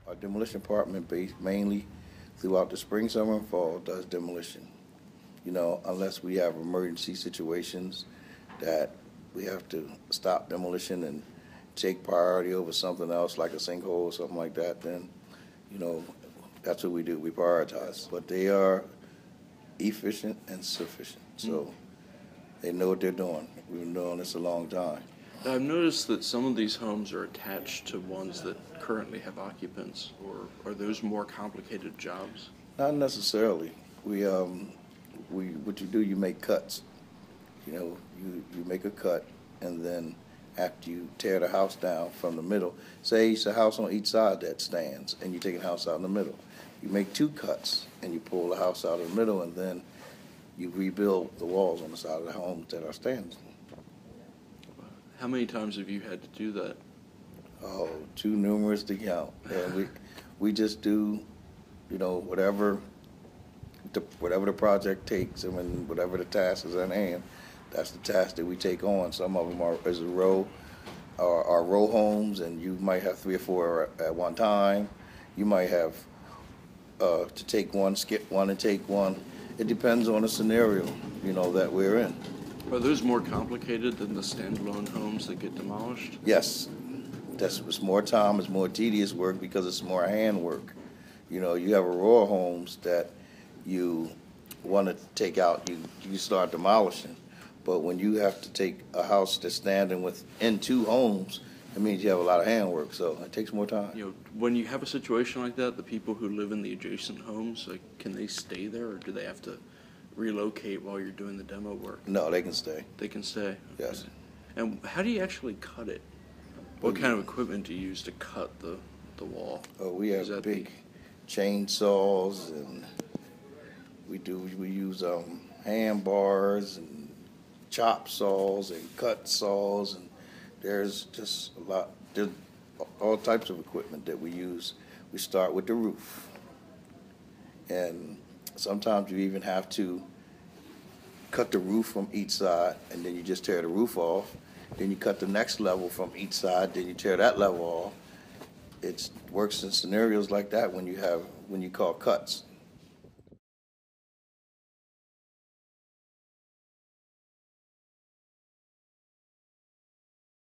Our demolition department, based mainly throughout the spring, summer, and fall, does demolition. You know, unless we have emergency situations that we have to stop demolition and take priority over something else, like a sinkhole or something like that, then, you know, that's what we do. We prioritize. But they are efficient and sufficient. So they know what they're doing. We've been doing this a long time. Now, I've noticed that some of these homes are attached to ones that currently have occupants, or are those more complicated jobs? Not necessarily. What you do, you make cuts. You know, you make a cut, and then after you tear the house down from the middle, say it's a house on each side that stands, and you take a house out in the middle. You make two cuts, and you pull the house out of the middle, and then you rebuild the walls on the side of the homes that are standing. How many times have you had to do that? Oh, too numerous to count. And we just do, you know, whatever the project takes, I mean, whatever the task is at hand, that's the task that we take on. Some of them are row homes, and you might have 3 or 4 at one time. You might have to take one, skip one, and take one. It depends on the scenario, you know, that we're in. Are those more complicated than the standalone homes that get demolished? Yes. It's more time, it's more tedious work because it's more handwork. You know, you have a row of homes that you want to take out, you start demolishing. But when you have to take a house that's standing within 2 homes, it means you have a lot of handwork, so it takes more time. You know, when you have a situation like that, the people who live in the adjacent homes, like, can they stay there, or do they have to relocate while you're doing the demo work? No, they can stay. They can stay? Okay. Yes. And how do you actually cut it? What kind of equipment do you use to cut the wall? Oh, we have big chainsaws, and we use hand bars and chop saws and cut saws, and there's just a lot. There's all types of equipment that we use. We start with the roof, and sometimes you even have to cut the roof from each side, and then you just tear the roof off. Then you cut the next level from each side, then you tear that level off. It works in scenarios like that when you call cuts.